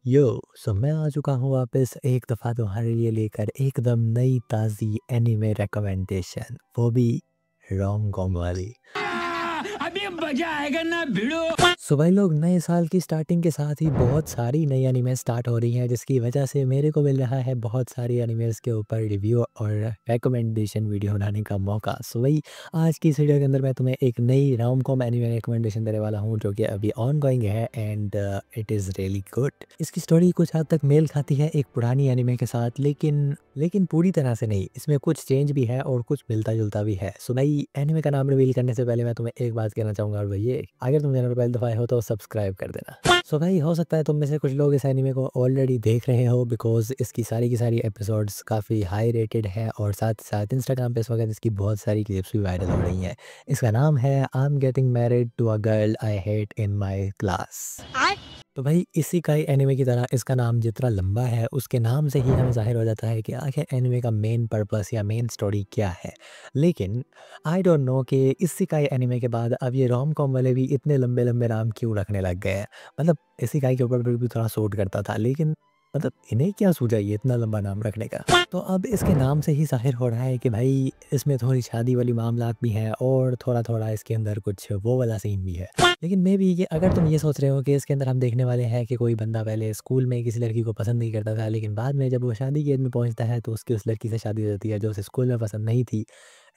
यो सो मैं आ चुका हूँ वापस एक दफ़ा तुम्हारे लिए लेकर एकदम नई ताज़ी एनीमे रिकमेंडेशन, वो भी रोम कॉम वाली। अभी मजा आएगा ना भिड़ो। सो भाई लोग, नए साल की स्टार्टिंग के साथ ही बहुत सारी नई एनीमे स्टार्ट हो रही हैं, जिसकी वजह से मेरे को मिल रहा है बहुत सारी एनीमेज़ के ऊपर रिव्यू और रिकमेंडेशन वीडियो बनाने का मौका। सो भाई, आज की इस वीडियो के अंदर मैं तुम्हें एक नई रोम कॉम एनीमे रिकमेंडेशन देने वाला हूँ, जो कि अभी ऑन गोइंग है and it is really good. इसकी स्टोरी कुछ हद तक मेल खाती है एक पुरानी एनीमे के साथ, लेकिन पूरी तरह से नहीं। इसमें कुछ चेंज भी है और कुछ मिलता-जुलता भी है। सो भाई, एनीमे का नाम रिवील करने से पहले मैं तुम्हें एक बात कहना चाहूँगा, और वो ये, अगर तुम चैनल पर पहली दफ़ा आए हो तो सब्सक्राइब कर देना। सो भाई, हो सकता है तुम में से कुछ लोग इस एनीमे को ऑलरेडी देख रहे हो, बिकॉज़ इसकी सारी की सारी एपिसोड्स काफ़ी हाई रेटेड हैं और साथ-साथ इंस्टाग्राम पे इस वक़्त इसकी बहुत सारी क्लिप्स भी वायरल हो रही हैं। इसका नाम है I am getting married to a girl I hate in my class. तो भाई, इसी का ही एनीमे की तरह इसका नाम जितना लंबा है, उसके नाम से ही हमें ज़ाहिर हो जाता है कि आखिर एनीमे का मेन पर्पस या मेन स्टोरी क्या है। लेकिन आई डोंट नो कि इसेकाई एनीमे के बाद अब ये रोम कॉम वाले भी इतने लंबे-लंबे नाम क्यों रखने लग गए हैं। मतलब इसेकाई के ऊपर भी थोड़ा सूट करता था, लेकिन मतलब इन्हें क्या सूझा ये इतना लंबा नाम रखने का? तो अब इसके नाम से ही ज़ाहिर हो रहा है कि भाई, इसमें थोड़ी शादी वाली मामलात भी हैं और थोड़ा-थोड़ा इसके अंदर कुछ वो वाला सीन भी है। लेकिन मे बी ये, अगर तुम ये सोच रहे हो कि इसके अंदर हम देखने वाले हैं कि कोई बंदा पहले स्कूल में किसी लड़की को पसंद नहीं करता था, लेकिन बाद में जब वो शादी की एज में पहुँचता है तो उसकी उस लड़की से शादी हो जाती है जो उसे स्कूल में पसंद नहीं थी।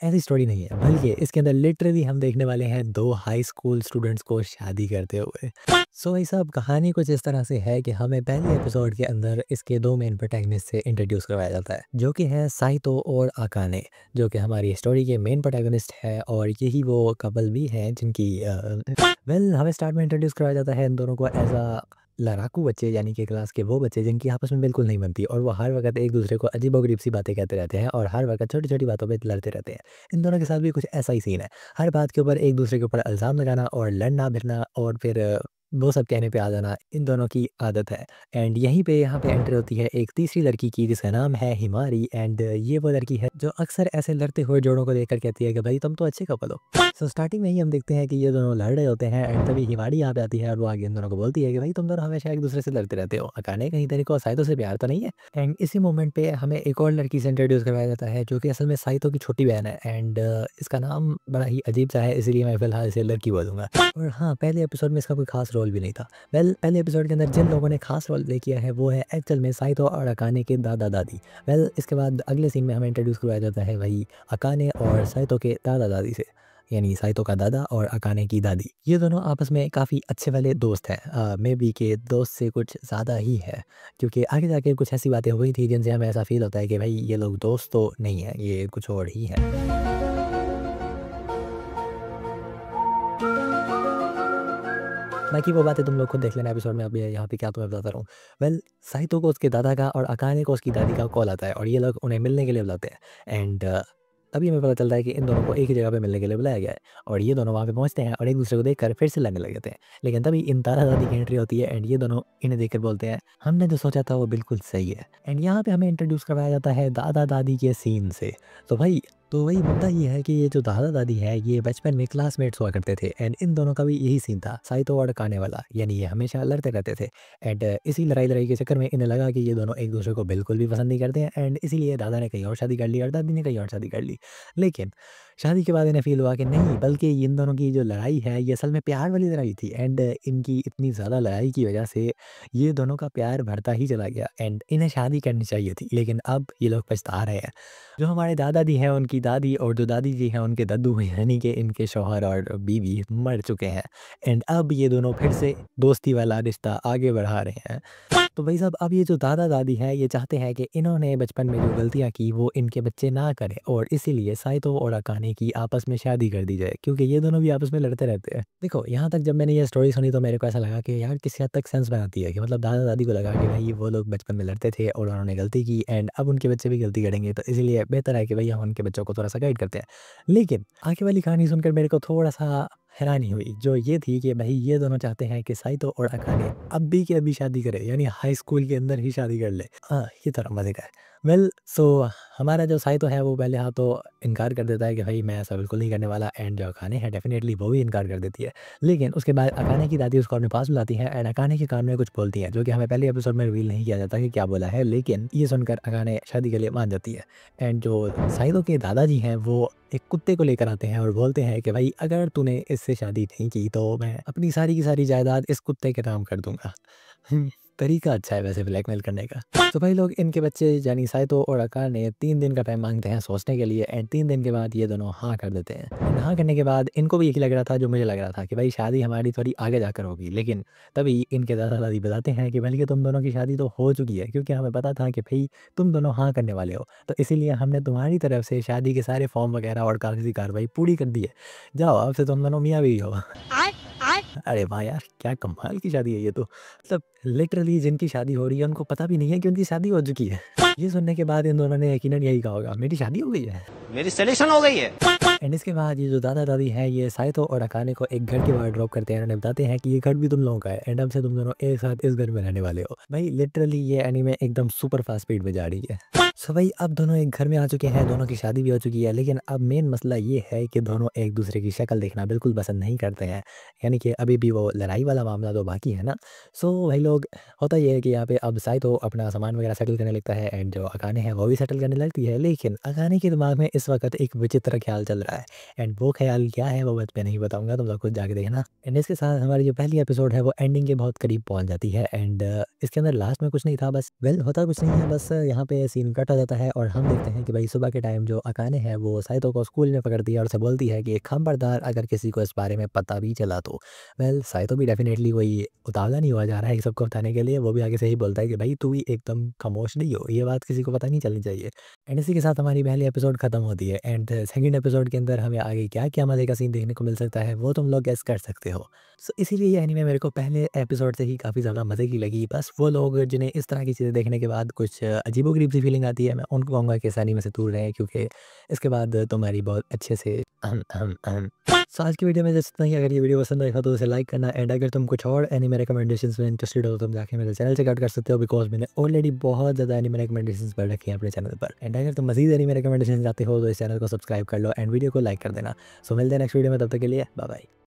ऐसी स्टोरी नहीं है, बल्कि इसके अंदर लिटरली हम देखने वाले हैं 2 हाई स्कूल स्टूडेंट्स को शादी करते हुए। सो भाई साहब, कहानी कुछ इस तरह से है कि हमें पहले एपिसोड के अंदर इसके 2 मेन प्रोटैगनिस्ट से इंट्रोड्यूस करवाया जाता है, जो कि है साइतो और अकाने, जो कि हमारी स्टोरी के मेन प्रोटैगनिस्ट है, और यही वो कपल भी हैं जिनकी हमें स्टार्ट में इंट्रोड्यूस करवाया जाता है इन दोनों को एज़ अ लड़ाकू बच्चे, यानी कि क्लास के वो बच्चे जिनकी आपस में बिल्कुल नहीं बनती और वो हर वक़्त एक-दूसरे को अजीबो-गरीब सी बातें कहते रहते हैं और हर वक़्त छोटी-छोटी बातों पे लड़ते रहते हैं। इन दोनों के साथ भी कुछ ऐसा ही सीन है। हर बात के ऊपर एक-दूसरे के ऊपर इल्ज़ाम लगाना और लड़ना-भिड़ना, और फिर वो सब कहने पे आ जाना, इन दोनों की आदत है। एंड यहीं पे यहाँ पे एंटर होती है एक तीसरी लड़की की, जिसका नाम है हिमारी, एंड ये वो लड़की है जो अक्सर ऐसे लड़ते हुए जोड़ों को देखकर कहती है कि भाई तुम तो अच्छे कपल हो। सो स्टार्टिंग में ही हम देखते हैं कि ये दोनों लड़ रहे होते हैं, एंड तभी हिमारी यहाँ पे आती है और वो आगे इन दोनों को बोलती है कि भाई तुम दोनों हमेशा एक-दूसरे से लड़ते रहते हो। अकाने, कहीं तेरे को साइतो से प्यार तो नहीं है? एंड इसी मोमेंट पे हमें एक और लड़की से इंट्रोड्यूस करवाया जाता है, जो कि असल में साइतो की छोटी बहन है, एंड इसका नाम बड़ा ही अजीब-सा है, इसीलिए मैं फ़िलहाल इसे लड़की बोलूँगा। और हाँ, पहले एपिसोड में इसका कोई ख़ास रोल भी नहीं था। पहले एपिसोड के अंदर जिन लोगों ने ख़ास रोल प्ले किया है, वो है एक्चुअल में साइतो और अकाने के दादा-दादी। इसके बाद अगले सीन में हमें इंट्रोड्यूस करवाया जाता है वही अकाने और साइतो के दादा-दादी से, यानी साइतो का दादा और अकाने की दादी। ये दोनों आपस में काफ़ी अच्छे वाले दोस्त हैं, मे बी के दोस्त से कुछ ज़्यादा ही है, क्योंकि आगे जाके कुछ ऐसी बातें हुई थी जिनसे हमें ऐसा फ़ील होता है कि भाई ये लोग दोस्त तो नहीं हैं, ये कुछ और ही हैं। बाकी वो बातें तुम लोग खुद देख लेना एपिसोड में, अभी यहाँ पे क्या तुम्हें बताता रहूँ। साइतो को उसके दादा का और अकाने को उसकी दादी का कॉल आता है और ये लोग उन्हें मिलने के लिए बुलाते हैं, एंड तभी हमें पता चलता है कि इन दोनों को एक ही जगह पे मिलने के लिए बुलाया गया है, और ये दोनों वहाँ पे पहुँचते हैं और एक-दूसरे को देखकर फिर से लड़ने लग जाते हैं। लेकिन तभी इन दादा-दादी की एंट्री होती है, एंड ये दोनों इन्हें देखकर बोलते हैं, हमने जो सोचा था वो बिल्कुल सही है। एंड यहाँ पे हमें इंट्रोड्यूस करवाया जाता है दादा-दादी के सीन से। तो वही मुद्दा ये है कि ये जो दादा-दादी है, ये बचपन में क्लासमेट्स हुआ करते थे, एंड इन दोनों का भी यही सीन था, साइतो और अकाने वाला, यानी ये हमेशा लड़ते रहते थे, एंड इसी लड़ाई-लड़ाई के चक्कर में इन्हें लगा कि ये दोनों एक-दूसरे को बिल्कुल भी पसंद नहीं करते हैं, एंड इसीलिए दादा ने कहीं और शादी कर ली और दादी ने कहीं और शादी कर ली। लेकिन शादी के बाद इन्हें फ़ील हुआ कि नहीं, बल्कि इन दोनों की जो लड़ाई है, ये असल में प्यार वाली लड़ाई थी, एंड इनकी इतनी ज़्यादा लड़ाई की वजह से ये दोनों का प्यार बढ़ता ही चला गया, एंड इन्हें शादी करनी चाहिए थी, लेकिन अब ये लोग पछता रहे हैं। जो हमारे दादाजी हैं, उनकी दादी, और जो दादी जी हैं, उनके दद्दू, यानी कि इनके शौहर और बीवी मर चुके हैं, एंड अब ये दोनों फिर से दोस्ती वाला रिश्ता आगे बढ़ा रहे हैं। तो भाई साहब, अब ये जो दादा-दादी हैं, ये चाहते हैं कि इन्होंने बचपन में जो गलतियाँ की वो इनके बच्चे ना करें, और इसीलिए साइतो और अकाने की आपस में शादी कर दी जाए, क्योंकि ये दोनों भी आपस में लड़ते रहते हैं। देखो, यहाँ तक जब मैंने ये स्टोरी सुनी तो मेरे को ऐसा लगा कि यार किसी हद तक सेंस बनाती है, कि मतलब दादा-दादी को लगा कि भाई वो लोग बचपन में लड़ते थे और उन्होंने गलती की, एंड अब उनके बच्चे भी गलती करेंगे, तो इसीलिए बेहतर है कि भई हम उनके बच्चों को थोड़ा-सा गाइड करते हैं। लेकिन आगे वाली कहानी सुनकर मेरे को थोड़ा-सा हैरानी हुई, जो ये थी कि भाई ये दोनों चाहते हैं कि साइतो और अकाने अभी की अभी शादी करें, यानी हाई स्कूल के अंदर ही शादी कर ले। ये थोड़ा मज़े का है। वेल सो हमारा जो साइतो है वो पहले हाँ तो इनकार कर देता है कि भाई मैं ऐसा बिल्कुल नहीं करने वाला, एंड जो अकाने है डेफ़िनेटली वो भी इनकार कर देती है। लेकिन उसके बाद अकाने की दादी उसको अपने पास बुलाती है एंड अकाने के कान में कुछ बोलती हैं, जो कि हमें पहले एपिसोड में रिवील नहीं किया जाता कि क्या बोला है, लेकिन ये सुनकर अकाने शादी के लिए मान जाती है। एंड जो साइतो के दादाजी हैं वो एक कुत्ते को लेकर आते हैं और बोलते हैं कि भाई अगर तूने इससे शादी नहीं की तो मैं अपनी सारी की सारी जायदाद इस कुत्ते के नाम कर दूँगा। तरीका अच्छा है वैसे ब्लैकमेल करने का। तो भाई लोग इनके बच्चे यानी साइतो और अकाने 3 दिन का टाइम माँगते हैं सोचने के लिए एंड 3 दिन के बाद ये दोनों हाँ कर देते हैं। एंड हाँ करने के बाद इनको भी यही लग रहा था जो मुझे लग रहा था कि भाई शादी हमारी थोड़ी आगे जाकर होगी, लेकिन तभी इनके दादा-दादी बताते हैं कि बल्कि तुम दोनों की शादी तो हो चुकी है, क्योंकि हमें पता था कि भई तुम दोनों हाँ करने वाले हो। तो इसीलिए हमने तुम्हारी तरफ से शादी के सारे फॉर्म वगैरह और कागज़ी कार्रवाई पूरी कर दी है। जाओ अब से तुम दोनों मियाँ-बीवी हो। अरे वाह यार! क्या कमाल की शादी है ये तो। मतलब लिटरली जिनकी शादी हो रही है उनको पता भी नहीं है कि उनकी शादी हो चुकी है। ये सुनने के बाद इन दोनों ने यकीनन यही कहा होगा, मेरी शादी हो गई है। मेरी सिलेक्शन हो गई है। एंड इसके बाद ये जो दादा-दादी हैं ये साइतो और अकाने को एक घर के बाहर ड्रॉप करते हैं और उन्हें बताते हैं कि ये घर भी तुम लोगों का है एंड अब से तुम दोनों एक साथ इस घर में रहने वाले हो। भाई लिटरली ये एनीमे एकदम सुपर फास्ट स्पीड में जा रही है। सो भाई अब दोनों एक घर में आ चुके हैं, दोनों की शादी भी हो चुकी है, लेकिन अब मेन मसला ये है कि दोनों एक दूसरे की शक्ल देखना बिल्कुल पसंद नहीं करते हैं। यानी कि अभी भी वो लड़ाई वाला मामला तो बाकी है ना। सो भाई लोग होता ये है कि यहाँ पे अब साइतो अपना सामान वगैरह सेटल करने लगता है एंड जो अकाने है वो भी सेटल करने लगती है, लेकिन अकाने के दिमाग में इस वक्त एक विचित्र ख्याल चल रहा है एंड वो ख्याल क्या है वो बस मैं नहीं बताऊंगा, तुम लोग खुद जाके देखना। एंड इसके साथ हमारी जो पहली एपिसोड है वो एंडिंग के बहुत करीब पहुंच जाती है एंड इसके अंदर लास्ट में कुछ नहीं था, बस वेल होता कुछ नहीं है, बस यहाँ पे सीन कट हो जाता है और हम देखते हैं कि भाई सुबह के टाइम जो अकाने है वो साइतो को स्कूल में पकड़ती है और उसे बोलती है कि खबरदार अगर किसी को इस बारे में पता भी चला तो। वेल साइतो भी डेफिनेटली कोई उतावला नहीं हुआ जा रहा है सबको बताने के लिए, वो भी आगे से ही बोलता है कि भाई तू भी एकदम खामोश नहीं हो, ये बात किसी को पता नहीं चलनी चाहिए। एंड इसी के साथ हमारी पहली एपिसोड खत्म होती है एंड सेकंड एपिसोड के अंदर हमें आगे क्या-क्या मज़े का सीन देखने को मिल सकता है वो तुम लोग गेस कर सकते हो। सो इसीलिए ये एनीमे मेरे को पहले एपिसोड से ही काफ़ी ज़्यादा मज़े की लगी। बस वो लोग जिन्हें इस तरह की चीज़ें देखने के बाद कुछ अजीबो-गरीब सी फीलिंग आती है, मैं उनको कहूँगा कि इस एनीमे से दूर रहें, क्योंकि इसके बाद तुम्हारी बहुत अच्छे से सो आज की वीडियो में जस्ट इतना ही। अगर ये वीडियो पसंद आया तो उसे लाइक करना एंड अगर तुम कुछ और एनीमे रिकमेंडेशंस में इंटरेस्टेड हो तो तुम जाके मेरे चैनल चेकआउट कर सकते हो, बिकॉज़ मैंने ऑलरेडी बहुत ज़्यादा एनीमे रिकमेंडेशंस पढ़ रखी हैं अपने चैनल पर। एंड अगर तुम मज़ीद एनीमे रिकमेंडेशन चाहते हो तो इस चैनल को सब्सक्राइब कर लो एंड वीडियो को लाइक कर देना। सो मिलते हैं नेक्स्ट वीडियो में, तब तक के लिए बाय बाय।